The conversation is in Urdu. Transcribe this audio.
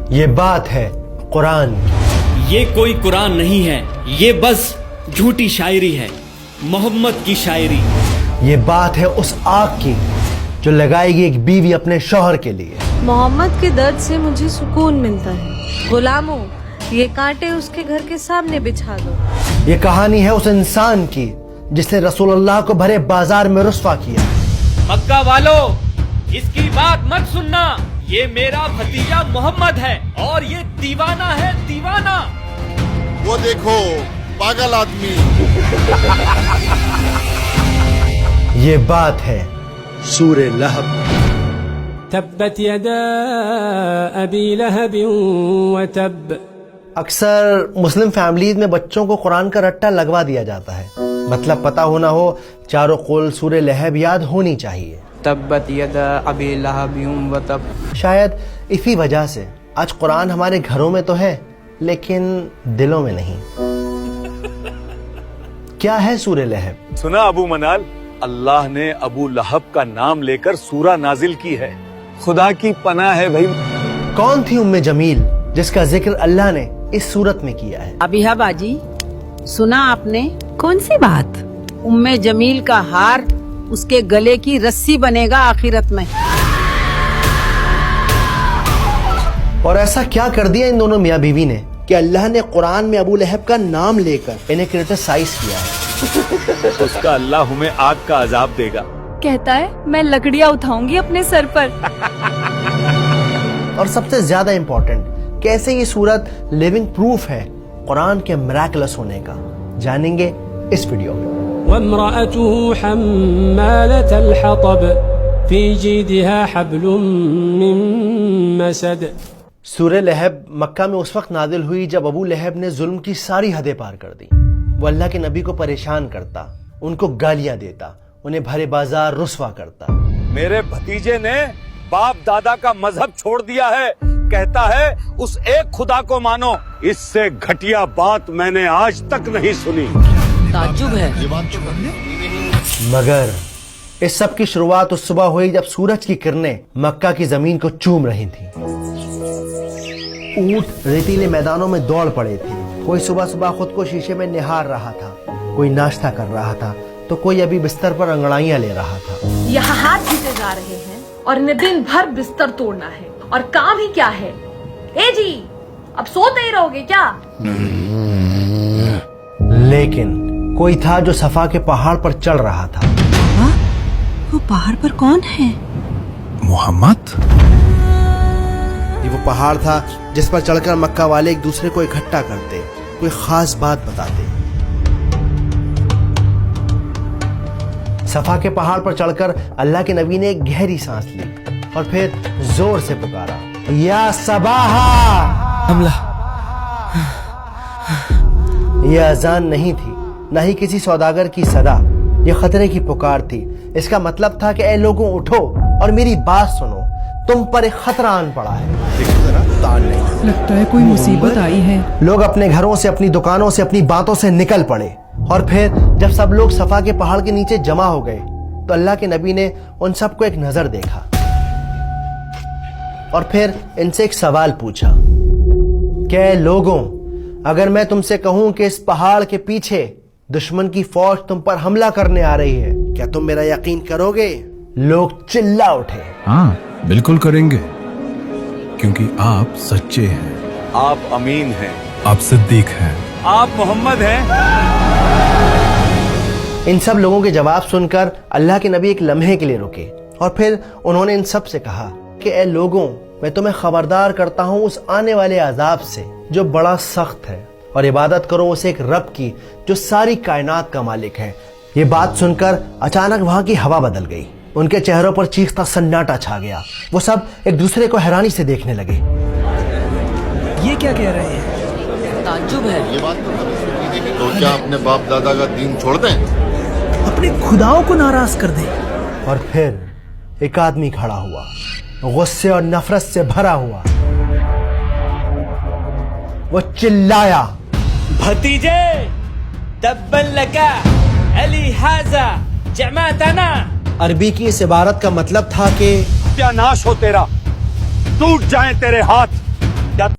یہ بات ہے قرآن کی۔ یہ کوئی قرآن نہیں ہے، یہ بس جھوٹی شاعری ہے، محمد کی شاعری۔ یہ بات ہے اس آگ کی جو لگائے گی ایک بیوی اپنے شوہر کے لیے۔ محمد کے درد سے مجھے سکون ملتا ہے۔ غلاموں، یہ کانٹے اس کے گھر کے سامنے بچھا دو۔ یہ کہانی ہے اس انسان کی جس نے رسول اللہ کو بھرے بازار میں رسوا کیا۔ مکہ والو، اس کی بات مت سننا، یہ میرا بھتیجا محمد ہے اور یہ دیوانہ ہے، دیوانہ۔ وہ دیکھو پاگل آدمی۔ یہ بات ہے سورہ لہب۔ تبت یدا ابی لہب وتب۔ اکثر مسلم فیملیز میں بچوں کو قرآن کا رٹا لگوا دیا جاتا ہے، مطلب پتہ ہونا ہو، چاروں قول سورہ لہب یاد ہونی چاہیے۔ تبت یدا ابی لہب وتب۔ شاید اسی وجہ سے آج قرآن ہمارے گھروں میں تو ہے لیکن دلوں میں نہیں۔ کیا ہے سورہ لہب؟ سنا ابو منال، اللہ نے ابو لہب کا نام لے کر سورہ نازل کی ہے۔ خدا کی پناہ ہے بھائی۔ کون تھی ام جمیل جس کا ذکر اللہ نے اس صورت میں کیا ہے؟ ابیہ باجی، سنا آپ نے؟ کون سی بات؟ ام جمیل کا ہار اس کے گلے کی رسی بنے گا آخرت میں۔ اور ایسا کیا کر دیا ان دونوں میاں بیوی نے کہ اللہ نے قرآن میں ابو لہب کا نام لے کر انہیں کرٹیسائز کیا ہے؟ اس کا اللہ ہمیں آگ کا عذاب دے گا۔ کہتا ہے میں لکڑیاں اٹھاؤں گی اپنے سر پر۔ اور سب سے زیادہ امپورٹنٹ، کیسے یہ صورت لیونگ پروف ہے قرآن کے میراکلس ہونے کا، جانیں گے اس ویڈیو میں۔ وامرأته حمالة الحطب في جيدها حبل من مسد۔ سورہ لہب مکہ میں اس وقت نازل ہوئی جب ابو لہب نے ظلم کی ساری حدیں پار کر دی۔ وہ اللہ کے نبی کو پریشان کرتا، ان کو گالیاں دیتا، انہیں بھرے بازار رسوا کرتا۔ میرے بھتیجے نے باپ دادا کا مذہب چھوڑ دیا ہے، کہتا ہے اس ایک خدا کو مانو۔ اس سے گھٹیا بات میں نے آج تک نہیں سنی۔ تعجب ہے۔ مگر اس سب کی شروعات اس صبح ہوئی جب سورج کی کرنیں مکہ کی زمین کو چوم رہی تھیں۔ اونٹ ریتیلے میدانوں میں دوڑ پڑے تھے، کوئی صبح صبح خود کو شیشے میں نہار رہا تھا، کوئی ناشتہ کر رہا تھا تو کوئی ابھی بستر پر انگڑائیاں لے رہا تھا۔ یہاں ہاتھ جیتے جا رہے ہیں اور انہیں دن بھر بستر توڑنا ہے، اور کام ہی کیا ہے؟ اے جی، اب سوتے ہی رہو گے کیا؟ لیکن کوئی تھا جو صفا کے پہاڑ پر چڑھ رہا تھا۔ وہ پہاڑ پر کون ہے؟ محمد۔ یہ وہ پہاڑ تھا جس پر چڑھ کر مکہ والے ایک دوسرے کو اکٹھا کرتے، کوئی خاص بات بتاتے۔ صفا کے پہاڑ پر چڑھ کر اللہ کے نبی نے ایک گہری سانس لی اور پھر زور سے پکارا، یا صباحا۔ حملہ۔ یہ اذان نہیں تھی، نہ ہی کسی سوداگر کی صدا، یہ خطرے کی پکار تھی۔ اس کا مطلب تھا کہ اے لوگوں اٹھو اور میری بات سنو، تم پر ایک خطرہ آن پڑا ہے۔ لگتا ہے کوئی مصیبت آئی ہے۔ لوگ اپنے گھروں سے، اپنی دکانوں سے، اپنی باتوں سے نکل پڑے، اور پھر جب سب لوگ صفا کے پہاڑ کے نیچے جمع ہو گئے تو اللہ کے نبی نے ان سب کو ایک نظر دیکھا اور پھر ان سے ایک سوال پوچھا کہ اے لوگوں، اگر میں تم سے کہوں کہ اس پہاڑ کے پیچھے دشمن کی فوج تم پر حملہ کرنے آ رہی ہے، کیا تم میرا یقین کرو گے؟ لوگ چلا اٹھے، ہاں بالکل کریں گے، کیونکہ آپ سچے ہیں، آپ امین ہیں، آپ صدیق ہیں، آپ محمد ہیں۔ ان سب لوگوں کے جواب سن کر اللہ کے نبی ایک لمحے کے لیے رکے اور پھر انہوں نے ان سب سے کہا کہ اے لوگوں، میں تمہیں خبردار کرتا ہوں اس آنے والے عذاب سے جو بڑا سخت ہے، اور عبادت کرو اسے ایک رب کی جو ساری کائنات کا مالک ہے۔ یہ بات سن کر اچانک وہاں کی ہوا بدل گئی، ان کے چہروں پر چیختا سناٹا چھا گیا، وہ سب ایک دوسرے کو حیرانی سے دیکھنے لگے۔ یہ کیا کہہ رہے ہیں؟ تعجب ہے۔ یہ بات تو کیا اپنے باپ دادا کا دین چھوڑ دیں؟ اپنے خداؤں کو ناراض کر دیں۔ اور پھر ایک آدمی کھڑا ہوا، غصے اور نفرت سے بھرا ہوا، وہ چلایا، بھتیجے، تبا لکا علی ھذا جمعتنا۔ عربی کی اس عبارت کا مطلب تھا کہ کیا ناش ہو تیرا، ٹوٹ جائیں تیرے ہاتھ۔